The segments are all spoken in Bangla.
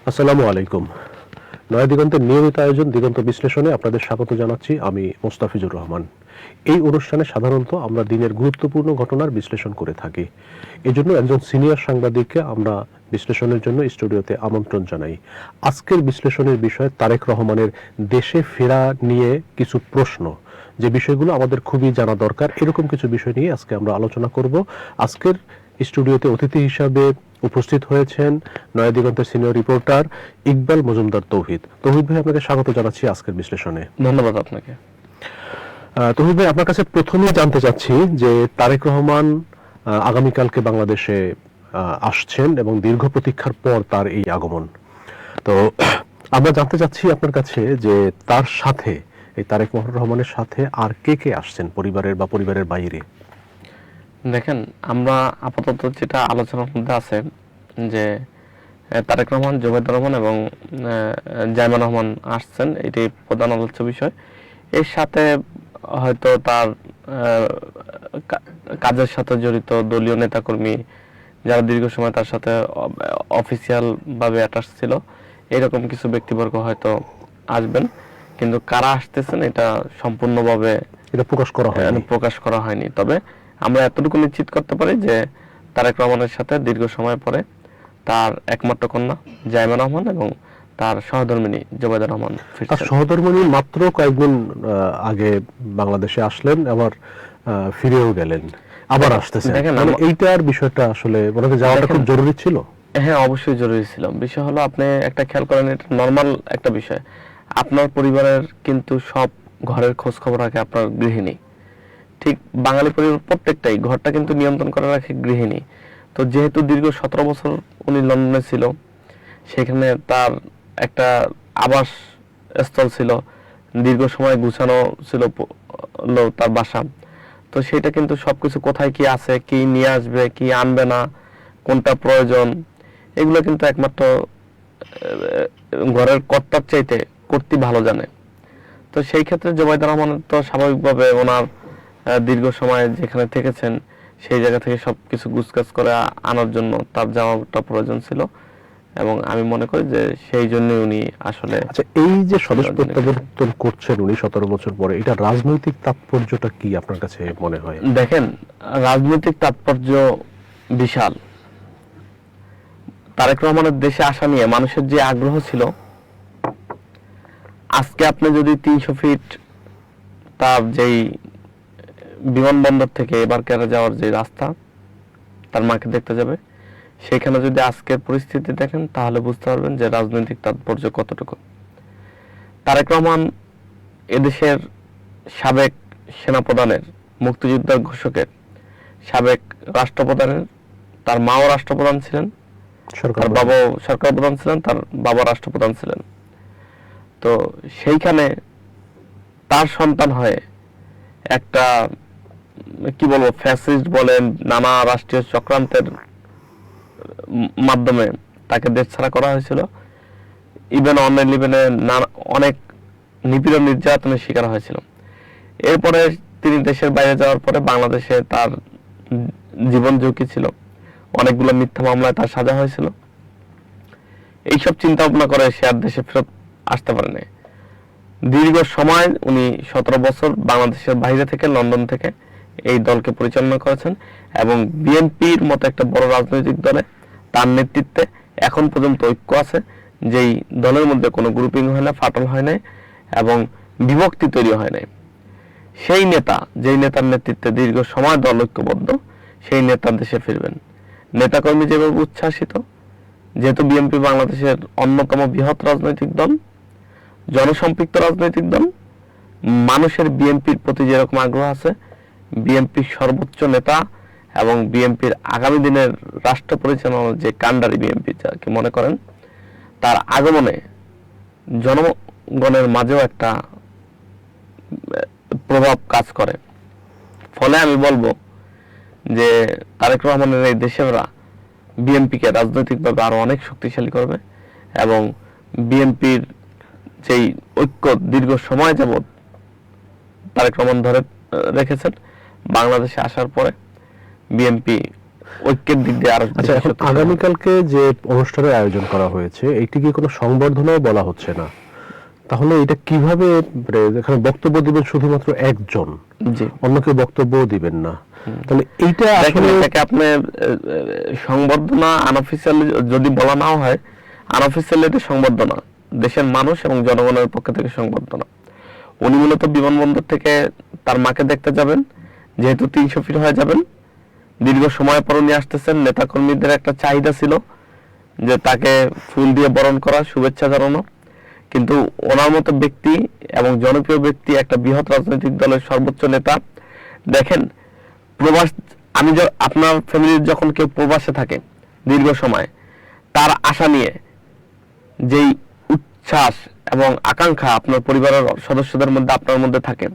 আসসালামু আলাইকুম। নয়া দিগন্তের নিয়মিত আয়োজন দিগন্ত বিশ্লেষণে আপনাদের স্বাগত জানাচ্ছি। আমি মোস্তাফিজুর রহমান। এই অনুষ্ঠানে সাধারণত আমরা দিনের গুরুত্বপূর্ণ ঘটনার বিশ্লেষণ করে থাকি। এজন্য একজন সিনিয়র সাংবাদিককে আমরা বিশ্লেষণের জন্য স্টুডিওতে আমন্ত্রণ জানাই। আজকের বিশ্লেষণের বিষয় তারেক রহমানের দেশে ফেরা নিয়ে কিছু প্রশ্ন, যে বিষয়গুলো আমাদের খুবই জানা দরকার, এরকম কিছু বিষয় নিয়ে আজকে আমরা আলোচনা করব। আজকের স্টুডিওতে অতিথি হিসাবে উপস্থিত হয়েছেন নয়া দিগন্তের সিনিয়র রিপোর্টার ইকবাল মজুমদার তৌহিদ। তৌহিদ ভাই, আপনাকে স্বাগত জানাচ্ছি আজকের বিশ্লেষণে। ধন্যবাদ আপনাকে। তৌহিদ ভাই, আপনার কাছে প্রথমেই জানতে চাচ্ছি যে তারেক রহমান আগামীকালকে বাংলাদেশে আসছেন এবং দীর্ঘ প্রতীক্ষার পর তার এই আগমন। তো আমরা জানতে চাচ্ছি আপনার কাছে যে তার সাথে, এই তারেক রহমানের সাথে আর কে কে আসছেন, পরিবারের বা পরিবারের বাইরে? দেখেন, আমরা আপাতত যেটা আলোচনার মধ্যে আছে যে তারেক রহমান, জুবাইদুর রহমান এবং জাইমা রহমান আসছেন, এটি প্রধান আলোচ্য বিষয়। এর সাথে হয়তো তার কাজের সাথে জড়িত দলীয় নেতাকর্মী যারা দীর্ঘ সময় তার সাথে অফিসিয়াল ভাবে অ্যাটাচ ছিল, এরকম কিছু ব্যক্তিবর্গ হয়তো আসবেন। কিন্তু কারা আসতেছেন এটা সম্পূর্ণভাবে এটা প্রকাশ করা হয়নি। তবে আমরা এতটুকু নিশ্চিত করতে পারি যে তারেক রহমানের সাথে দীর্ঘ সময় পরে তার একমাত্র কন্যা জাইমা রহমান এবং তার সহধর্মিণী জুবাইদা রহমান ফিরছেন। তার সহধর্মিণী মাত্র কয়েকদিন আগে বাংলাদেশে আসলেন, আবার ফিরেও গেলেন, আবার আসতেছেন। দেখেন, এইটার বিষয়টা আসলে ওনাকে যাওয়াটা খুব জরুরি ছিল। হ্যাঁ, অবশ্যই জরুরি ছিল। বিষয় হলো, আপনি একটা খেয়াল করেন, এটা নর্মাল একটা বিষয়। আপনার পরিবারের কিন্তু সব ঘরের খোঁজ খবর রাখে আপনার গৃহিণী। ঠিক বাঙালি পরিবার প্রত্যেকটাই ঘরটা কিন্তু নিয়ন্ত্রণ করে রাখে গৃহিণী। তো যেহেতু দীর্ঘ 17 বছর উনি লন্ডনে ছিল, সেখানে তার একটা আবাস স্থল ছিল, দীর্ঘ সময় গুছানো ছিল তার বাসা। তো সেটা কিন্তু সবকিছু কোথায় কি আছে, কি নিয়ে আসবে, কি আনবে না, কোনটা প্রয়োজন, এগুলো কিন্তু একমাত্র ঘরের কর্তার চাইতে কর্তী ভালো জানে। তো সেই ক্ষেত্রে জুবাইদা রহমান তো স্বাভাবিকভাবে ওনার দীর্ঘ সময় যেখানে থেকেছেন সেই জায়গা থেকে সবকিছু গুছগাছ করে আনার জন্য তার যাওয়াটা প্রয়োজন ছিল, এবং আমি মনে করি যে সেই জন্যই উনি আসলে। আচ্ছা, এই যে স্বদেশ প্রত্যাবর্তন করছেন উনি 17 বছর পরে, এটা রাজনৈতিক তাৎপর্যটা কি আপনার কাছে মনে হয়? দেখেন, রাজনৈতিক তাৎপর্য বিশাল। তারেক রহমানের দেশে আসা নিয়ে মানুষের যে আগ্রহ ছিল, আজকে আপনি যদি 300 ফিট তার যেই বিমানবন্দর থেকে এবার কেরা যাওয়ার যে রাস্তা, তার মাকে দেখতে যাবে, সেখানে যদি আজকের পরিস্থিতি দেখেন তাহলে বুঝতে পারবেন যে রাজনৈতিক তাৎপর্য কতটুকু। তারেক রহমান এদেশের সাবেক সেনাপ্রধানের, মুক্তিযোদ্ধার ঘোষকের, সাবেক রাষ্ট্রপ্রধানের, তার মাও রাষ্ট্রপ্রধান ছিলেন, তার বাবাও সরকার প্রধান ছিলেন, তার বাবা রাষ্ট্রপ্রধান ছিলেন। তো সেইখানে তার সন্তান হয়ে একটা, কি বলবো, ফ্যাসিস্ট বলেন, নানা রাষ্ট্রীয় চক্রান্তের মাধ্যমে তাকে দেশ ছাড়া করা হয়েছিল। ইভেন অনলাইন ইভেনে অনেক নিপীড়ন নির্যাতনের শিকার হয়েছিল। এরপরে তিনি দেশের বাইরে যাওয়ার পরে বাংলাদেশে তার জীবন ঝুঁকি ছিল, অনেকগুলো মিথ্যা মামলায় তার সাজা হয়েছিল। এইসব চিন্তা ভাবনা করে সে আর দেশে ফেরত আসতে পারেনি। দীর্ঘ সময় উনি 17 বছর বাংলাদেশের বাইরে থেকে, লন্ডন থেকে এই দলকে পরিচালনা করেছেন, এবং বিএনপির মতো একটা বড় রাজনৈতিক দলে তার নেতৃত্বে এখন পর্যন্ত ঐক্য আছে, যেই দলের মধ্যে কোনো গ্রুপিং হয় না, ফাটল হয় নাই এবং বিভক্তি তৈরি হয় নাই। সেই নেতা, যেই নেতার নেতৃত্বে দীর্ঘ সময় দল ঐক্যবদ্ধ, সেই নেতা দেশে ফিরবেন। নেতাকর্মী যেভাবে উচ্ছ্বাসিত, যেহেতু বিএনপি বাংলাদেশের অন্যতম বৃহৎ রাজনৈতিক দল, জনসম্পৃক্ত রাজনৈতিক দল, মানুষের বিএনপির প্রতি যেরকম আগ্রহ আছে, বিএনপির সর্বোচ্চ নেতা এবং বিএনপির আগামী দিনের রাষ্ট্র পরিচালনার যে কাণ্ডারি বিএনপি যাকে মনে করেন, তার আগমনে জনগণের মাঝেও একটা প্রভাব কাজ করে। ফলে আমি বলবো যে তারেক রহমানের এই দেশেরা বিএনপিকে রাজনৈতিকভাবে আরো অনেক শক্তিশালী করবে, এবং বিএনপির যেই ঐক্য দীর্ঘ সময় যাবৎ তারেক রহমান ধরে রেখেছেন, বাংলাদেশে আসার পরে বিএনপি ঐক্যের দিক দিয়ে আরো আচ্ছা, এখন আগামীকালকে যে অনুষ্ঠানের আয়োজন করা হয়েছে এটি কি কোনো সংবর্ধনাও বলা হচ্ছে না, তাহলে এটা কিভাবে, মানে এখানে বক্তব্য দিবেন শুধুমাত্র একজন, জি অন্য কেউ বক্তব্য দিবেন না, তাহলে এইটা দেখেন আসলে এটাকে আপনি সংবর্ধনা আনঅফিসিয়ালি যদি বলা নাও হয়, আনঅফিসিয়ালি এটা সংবর্ধনা, দেশের মানুষ এবং জনগণের পক্ষ থেকে সংবর্ধনা। উনি মূলত বিমানবন্দর থেকে তার মাকে দেখতে যাবেন, যেহেতু 300 ফিট হয়ে যাবেন, দীর্ঘ সময় পর উনি আসতেছেন। নেতাকর্মীদের একটা চাহিদা ছিল যে তাকে ফুল দিয়ে বরণ করা, শুভেচ্ছা জানানো, কিন্তু ওনার মতো ব্যক্তি এবং জনপ্রিয় ব্যক্তি, একটা বৃহৎ রাজনৈতিক দলের সর্বোচ্চ নেতা, দেখেন প্রবাস, আপনার ফ্যামিলির যখন কেউ প্রবাসে থাকে দীর্ঘ সময়, তার আশা নিয়ে যেই উচ্ছ্বাস এবং আকাঙ্ক্ষা আপনার পরিবারের সদস্যদের মধ্যে আপনার মধ্যে থাকে,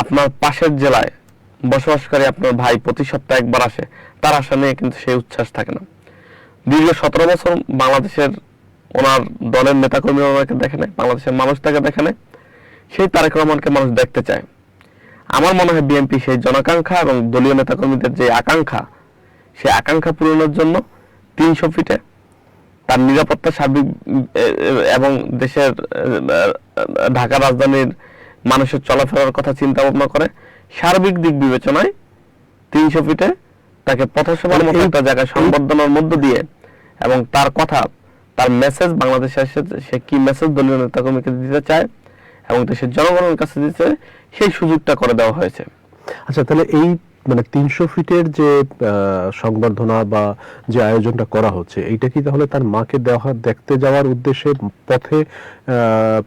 আপনার পাশের জেলায় বসবাসকারী আপনার ভাই প্রতি সপ্তাহে একবার আসে, তার আশা নিয়ে কিন্তু সেই উচ্ছ্বাস থাকে না। দীর্ঘ 17 বছর বাংলাদেশের ওনার দলের নেতাকর্মী ওনাকে দেখে নেয়, বাংলাদেশের মানুষ তাকে দেখে নেয়, সেই তারেক রহমানকে মানুষ দেখতে চায়। আমার মনে হয় বিএনপি সেই জনাকাঙ্ক্ষা এবং দলীয় নেতাকর্মীদের যে আকাঙ্ক্ষা, সেই আকাঙ্ক্ষা পূরণের জন্য 300 ফিটে তার নিরাপত্তা সার্বিক এবং দেশের ঢাকা রাজধানীর মানুষের চলাফেরার কথা চিন্তা ভাবনা করে সার্বিক দিক বিবেচনায় 300 ফিটে তাকে পথসভার মতো একটা জায়গায় সংবর্ধনার মধ্য দিয়ে এবং তার কথা, তার মেসেজ বাংলাদেশে এসে সে কি মেসেজ দলীয় নেতাকর্মীকে দিতে চায় এবং দেশের জনগণের কাছে দিতে চায়, সেই সুযোগটা করে দেওয়া হয়েছে। আচ্ছা, তাহলে এই মানে 300 ফিটের যে সংবর্ধনা বা যে আয়োজনটা করা হচ্ছে, এইটা কি তাহলে তার মাকে দেখতে যাওয়ার উদ্দেশ্যে পথে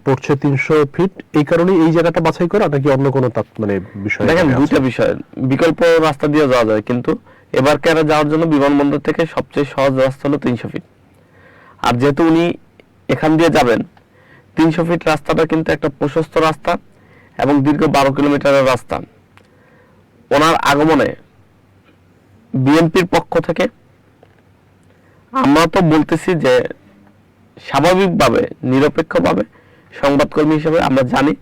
পড়ছে 300 ফিট, এই কারণে এই জায়গাটা বাছাই করা, নাকি অন্য কোনো মানে বিষয়? দেখেন দুইটা বিষয়, বিকল্প রাস্তা দিয়ে যাওয়া যায়, কিন্তু এবার কেরা যাওয়ার জন্য বিমানবন্দর থেকে সবচেয়ে সহজ রাস্তা হলো 300 ফিট। আর যেহেতু উনি এখান দিয়ে যাবেন, 300 ফিট রাস্তাটা কিন্তু একটা প্রশস্ত রাস্তা এবং দীর্ঘ 12 কিলোমিটারের রাস্তা। ওনার আগমনে বিএনপির পক্ষ থেকে আমরা তো বলতেছি যে স্বাভাবিকভাবে, নিরপেক্ষভাবে, সংবাদকর্মী হিসেবে আমরা জানি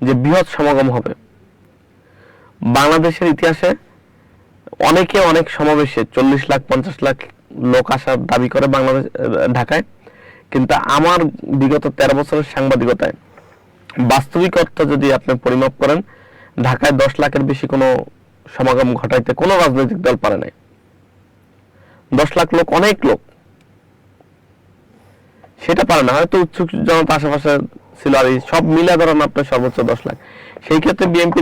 যে বৃহৎ সমাগম হবে। বাংলাদেশের ইতিহাসে অনেকে অনেক সমাবেশে 40 লাখ 50 লাখ লোক আসার দাবি করে বাংলাদেশ ঢাকায়, কিন্তু আমার বিগত 13 বছরের সাংবাদিকতায় বাস্তবিক অর্থ যদি আপনি পরিমাপ করেন, ঢাকায় 10 লাখের বেশি কোনো সমাগম ঘটাইতে কোনো রাজনৈতিক দল পারে নাই। 10 লাখ লোক অনেক লোক, সেটা পারে না, হয়তো উৎসুক জনতা আশেপাশে ছিল, আর সব মিলে ধরেন আপনার সর্বোচ্চ 10 লাখ। সেই ক্ষেত্রে বিএনপি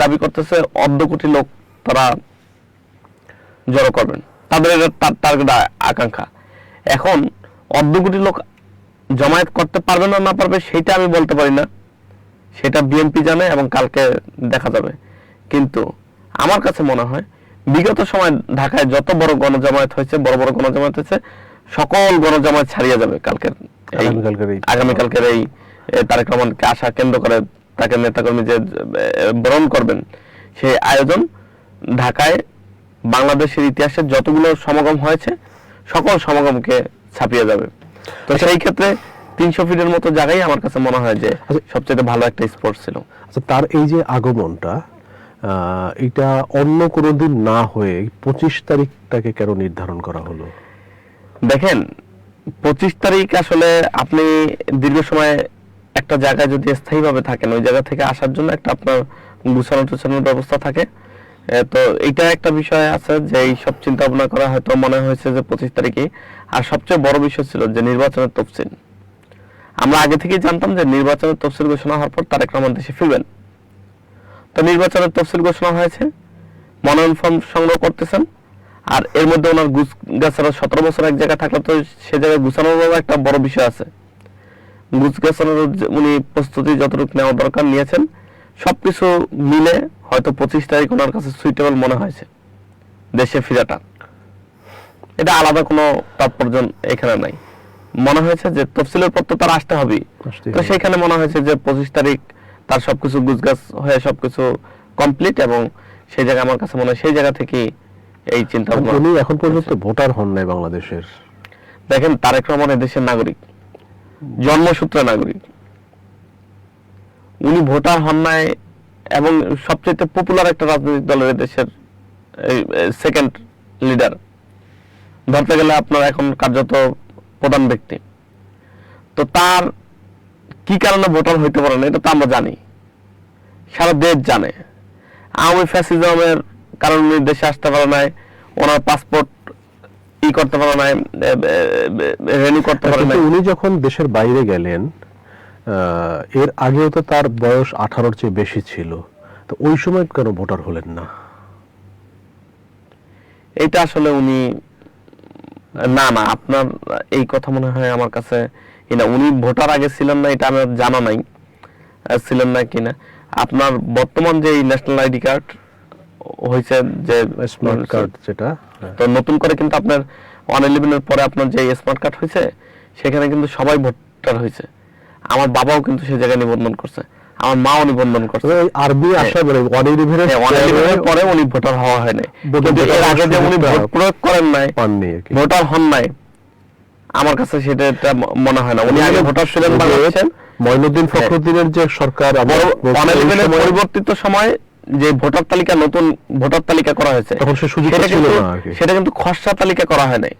দাবি করতেছে 1.5 কোটি লোক তারা জড়ো করবেন, তাদের টার্গেট আকাঙ্ক্ষা। এখন 1.5 কোটি লোক জমায়েত করতে পারবে না পারবে সেটা আমি বলতে পারি না, সেটা বিএনপি জানে এবং কালকে দেখা যাবে। কিন্তু আমার কাছে মনে হয় বিগত সময় ঢাকায় যত বড় গণজমায়েত হয়েছে, বড় বড় গণজমায়েত হয়েছে, সকল গণজমায়েত ছাড়িয়ে যাবে আগামীকালকের এই তারেক রহমানকে আশা কেন্দ্র করে তাকে নেতাকর্মী যে বরণ করবেন, সেই আয়োজন ঢাকায় বাংলাদেশের ইতিহাসে যতগুলো সমাগম হয়েছে সকল সমাগমকে ছাপিয়ে যাবে। তো সেই ক্ষেত্রে 300 ফিটের মতো জায়গায় আমার কাছে মনে হয় যে সবচেয়ে ভালো একটা স্পোর্ট ছিল। আচ্ছা, তার এই যে আগমনটা, এটা অন্য কোনো দিন না হয়ে 25 তারিখটাকে কেন নির্ধারণ করা হলো? দেখেন 25 তারিখ আসলে আপনি দীর্ঘ সময় একটা জায়গায় যদি স্থায়ীভাবে থাকেন, ওই জায়গা থেকে আসার জন্য একটা আপনার গুছানো টুছানোর ব্যবস্থা থাকে। তো এটা একটা বিষয় আছে যে এই সব চিন্তা ভাবনা করা হয়তো মনে হয়েছে যে 25 তারিখে। আর সবচেয়ে বড় বিষয় ছিল যে নির্বাচনের তফসিল। আমরা আগে থেকেই জানতাম যে নির্বাচনের তফসিল ঘোষণা হওয়ার পর তারেক রহমান দেশে ফিরবেন। তো নির্বাচনের তফসিল ঘোষণা হয়েছে, মনোনয়ন ফর্ম সংগ্রহ করতেছেন, আর এর মধ্যে ওনার গুছ গাছানো 17 বছর এক জায়গায় থাকলে তো সে জায়গায় গুছানোর একটা বড় বিষয় আছে। গুছ গাছানোর উনি প্রস্তুতি যতটুকু নেওয়া দরকার নিয়েছেন, সবকিছু মিলে হয়তো 25 তারিখ ওনার কাছে সুইটেবল মনে হয়েছে দেশে ফিরাটা। এটা আলাদা কোনো তাৎপর্য এখানে নাই, মনে হয়েছে যে তফসিলের পর তো তার আসতে হবে, তো সেখানে মনে হয়েছে যে 25 তারিখ তার সবকিছু গুছগাছ হয়ে সবকিছু কমপ্লিট, এবং সেই জায়গা আমার কাছে মনে হয় সেই জায়গা থেকে এই চিন্তা ভাবনা। উনি এখন পর্যন্ত ভোটার হন নাই বাংলাদেশের। দেখেন তারেক রহমান দেশের নাগরিক, জন্মসূত্রে নাগরিক, উনি ভোটার হন নাই এবং সবচেয়ে পপুলার একটা রাজনৈতিক দলের দেশের সেকেন্ড লিডার। ধরতে গেলে আপনার এখন কার্যত প্রধান ব্যক্তি, তো তার কি কারণে ভোটার হইতে পারে না এটা তো আমরা জানি, সারা দেশ জানে। আওয়ামী ফ্যাসিজমের কারণে উনি দেশে আসতে পারে নাই, ওনার পাসপোর্ট ই করতে পারে নাই, রেনিউ করতে পারে নাই। কিন্তু উনি যখন দেশের বাইরে গেলেন, এর আগেও তো তার বয়স 18-র চেয়ে বেশি ছিল, তো ওই সময় কেন ভোটার হলেন না? এইটা আসলে উনি না না আপনার এই কথা মনে হয় আমার কাছে না, উনি ভোটার আগে ছিলেন না এটা আমার জানা নাই, ছিলেন না কিনা। আপনার বর্তমান যে ন্যাশনাল আইডি কার্ড হয়েছে, যে স্মার্ট কার্ড যেটা, তো নতুন করে কিন্তু আপনার 111 এর পরে আপনার যে স্মার্ট কার্ড হয়েছে সেখানে কিন্তু সবাই ভোটার হয়েছে। আমার বাবাও কিন্তু সেই জায়গায় নিবন্ধন করছে, আমার মাও নিবন্ধন করছে। আরবি আসা মানে 111 এর পরে উনি ভোটার হওয়া হয় নাই, কিন্তু এর আগে যে উনি ভোট প্রয়োগ করেন নাই, পাননি আর কি, ভোটার হন নাই, আমার কাছে সেটা মনে হয় না। উনি আগে ভোটার ছিলেন বাংলাদেশের। মঈনুদ্দিন ফখরুদ্দিনের যে সরকার পরিবর্তিত সময় যে ভোটার তালিকা, নতুন ভোটার তালিকা করা হয়েছে, তখন সে সুযোগ ছিল না আর কি, সেটা কিন্তু খসড়া তালিকা করা হয় নাই,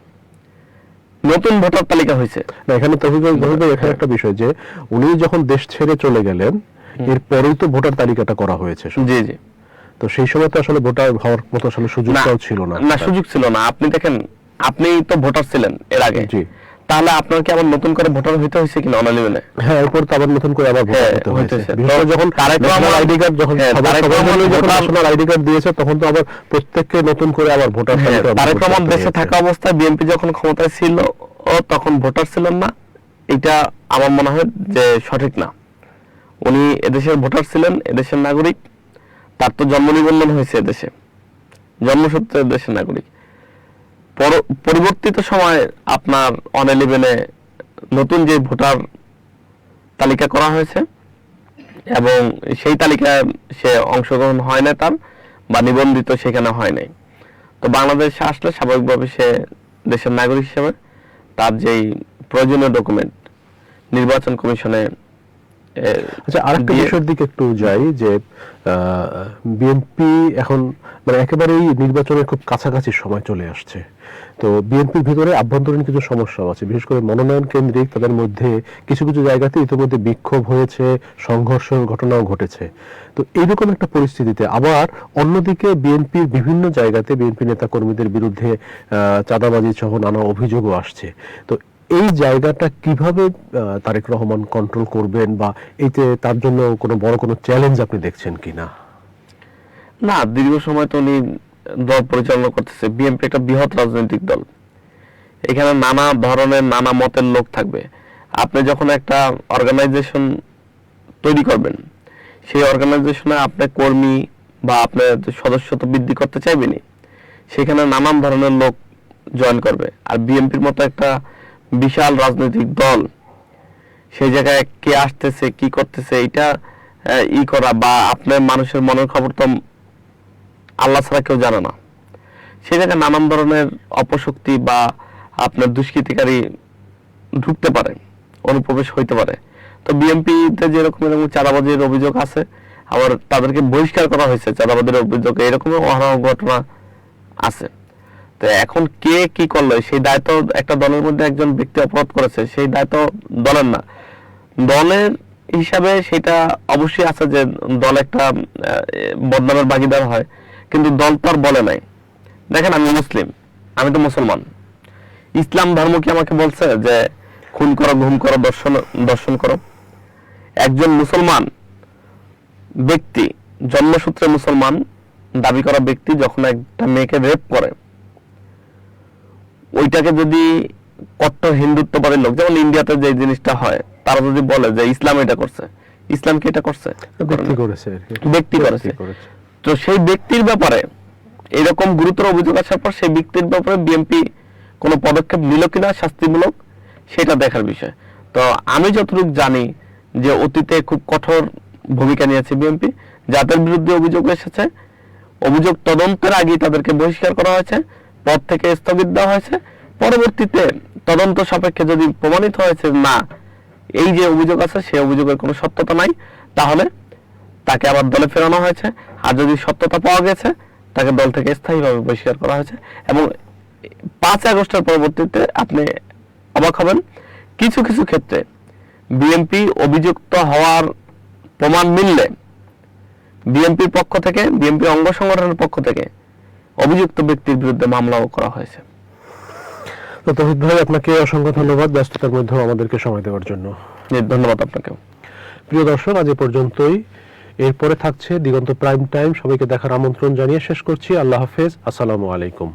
নতুন ভোটার তালিকা হয়েছে। না, এখানে তৌফিক ভাই এখানে একটা বিষয় যে উনি যখন দেশ ছেড়ে চলে গেলেন এরপরেই তো ভোটার তালিকাটা করা হয়েছে। জি জি। তো সেই সময় তো আসলে ভোটার হওয়ার মতো আসলে সুযোগটাও ছিল না। না, সুযোগ ছিল না। আপনি দেখেন, আপনি তো ভোটার ছিলেন এর আগে, জি, তাহলে আপনার কি আবার নতুন করে ভোটার হইতে হয়েছে কিনা 111-এ? হ্যাঁ, এরপর তো আবার নতুন করে আবার ভোটার হতে হয়েছে। হইতেছে। বিশেষ করে যখন ন্যাশনাল আইডি কার্ড, যখন ন্যাশনাল আইডি কার্ড দিয়েছে তখন তো আবার প্রত্যেককে নতুন করে আবার ভোটার তালিকা। তারেক রহমান দেশে থাকা অবস্থায় বিএনপি যখন ক্ষমতায় ছিল ও তখন ভোটার ছিলেন না, এটা আমার মনে হয় যে সঠিক না। উনি এদেশের ভোটার ছিলেন, এদেশের নাগরিক, তার তো জন্ম নিবন্ধন হয়েছে এদেশে, জন্মসূত্রে দেশের নাগরিক। পরবর্তীত সময় আপনার 111-এ নতুন যে ভোটার তালিকা করা হয়েছে এবং সেই তালিকায় সে অংশগ্রহণ হয় না তার, বা নিবন্ধিত সেখানে হয় নাই। তো বাংলাদেশে আসলে স্বাভাবিকভাবে সে দেশের নাগরিক হিসেবে তার যেই প্রয়োজনীয় ডকুমেন্ট নির্বাচন কমিশনে। আচ্ছা, আরেকটা বিষয়ের দিকে একটু যাই যে বিএনপি এখন মানে একেবারেই নির্বাচনের খুব কাছাকাছি সময় চলে আসছে। তো বিএনপির ভিতরে আভ্যন্তরীণ কিছু সমস্যাও আছে, বিশেষ করে মনোনয়ন কেন্দ্রিক তাদের মধ্যে কিছু কিছু জায়গাতে ইতিমধ্যে বিক্ষোভ হয়েছে, সংঘর্ষের ঘটনাও ঘটেছে। তো এইরকম একটা পরিস্থিতিতে আবার অন্যদিকে বিএনপির বিভিন্ন জায়গাতে বিএনপি নেতা কর্মীদের বিরুদ্ধে চাঁদাবাজি সহ নানা অভিযোগও আসছে। তো এই জায়গাটা কিভাবে তারেক রহমান কন্ট্রোল করবেন, বা এইতে তার জন্য কোনো বড় কোনো চ্যালেঞ্জ আপনি দেখছেন কিনা? না, দীর্ঘ সময় তো উনি দল পরিচালনা করতেছে। বিএনপি একটা বৃহৎ রাজনৈতিক দল, এখানে নানা ধরনের নানা মতের লোক থাকবে। আপনি যখন একটা অর্গানাইজেশন তৈরি করবেন, সেই অর্গানাইজেশনে আপনার কর্মী বা আপনার সদস্য তো বৃদ্ধি করতে চাইবেনই, সেখানে নানান ধরনের লোক জয়েন করবে। আর বিএনপির মতো একটা বিশাল রাজনৈতিক দল, সেই জায়গায় কে আসতেছে কি করতেছে এটা ই করা, বা আপনার মানুষের মনের খবর তো আল্লাহ ছাড়া কেউ জানে না। সেই জায়গায় নানান ধরনের অপশক্তি বা আপনার দুষ্কৃতিকারী ঢুকতে পারে, অনুপ্রবেশ হইতে পারে। তো বিএনপিতে যেরকম এরকম চাঁদাবাজির অভিযোগ আছে, আবার তাদেরকে বহিষ্কার করা হয়েছে চাঁদাবাজির অভিযোগ, এরকম অহরহ ঘটনা আছে। তো এখন কে কি করলো সেই দায়িত্ব একটা দলের মধ্যে একজন ব্যক্তি অপরাধ করেছে, সেই দায়িত্ব দলের না, দলের হিসাবে সেটা অবশ্যই আছে যে দল একটা বদনামের ভাগিদার হয়, কিন্তু দল তো আর বলে নাই। দেখেন, আমি মুসলিম, আমি তো মুসলমান, ইসলাম ধর্ম কি আমাকে বলছে যে খুন করো, ঘুম করো, দর্শন করো? একজন মুসলমান ব্যক্তি, জন্মসূত্রে মুসলমান দাবি করা ব্যক্তি যখন একটা মেয়েকে রেপ করে, ওইটাকে যদি কট্টর হিন্দুত্ববাদী লোক, যেমন ইন্ডিয়াতে যে জিনিসটা হয়, তারা যদি বলে যে ইসলাম এটা করছে, ইসলাম কি এটা করছে? ব্যক্তি করেছে। তো সেই ব্যক্তির ব্যাপারে এরকম গুরুতর অভিযোগ আসার পর সেই ব্যক্তির ব্যাপারে বিএনপি কোনো পদক্ষেপ নিল কিনা শাস্তিমূলক, সেটা দেখার বিষয়। তো আমি যতটুকু জানি যে অতীতে খুব কঠোর ভূমিকা নিয়েছে বিএনপি, যাদের বিরুদ্ধে অভিযোগ এসেছে, অভিযোগ তদন্তের আগে তাদেরকে বহিষ্কার করা হয়েছে, পদ থেকে স্থগিত দেওয়া হয়েছে। পরবর্তীতে তদন্ত সাপেক্ষে যদি প্রমাণিত হয়েছে না এই যে অভিযোগ আছে সেই অভিযোগের কোনো সত্যতা নাই, তাহলে তাকে আবার দলে ফেরানো হয়েছে। আর যদি সত্যতা পাওয়া গেছে, তাকে দল থেকে স্থায়ীভাবে বহিষ্কার করা হয়েছে। এবং 5 আগস্টের পরবর্তীতে আপনি অবাক হবেন, কিছু কিছু ক্ষেত্রে বিএনপি অভিযুক্ত হওয়ার প্রমাণ মিললে বিএনপির পক্ষ থেকে, বিএনপি অঙ্গ সংগঠনের পক্ষ থেকে অভিযুক্ত ব্যক্তির বিরুদ্ধে মামলাও করা হয়েছে। তো তৌহিদ ভাই, আপনাকে অসংখ্য ধন্যবাদ ব্যস্ততার মধ্যেও আমাদেরকে সময় দেওয়ার জন্য। ধন্যবাদ আপনাকে। প্রিয় দর্শক, আজ এ পর্যন্তই। এরপরে থাকছে দিগন্ত প্রাইম টাইম। সবাইকে দেখার আমন্ত্রণ জানিয়ে শেষ করছি। আল্লাহ হাফেজ, আসসালামু আলাইকুম।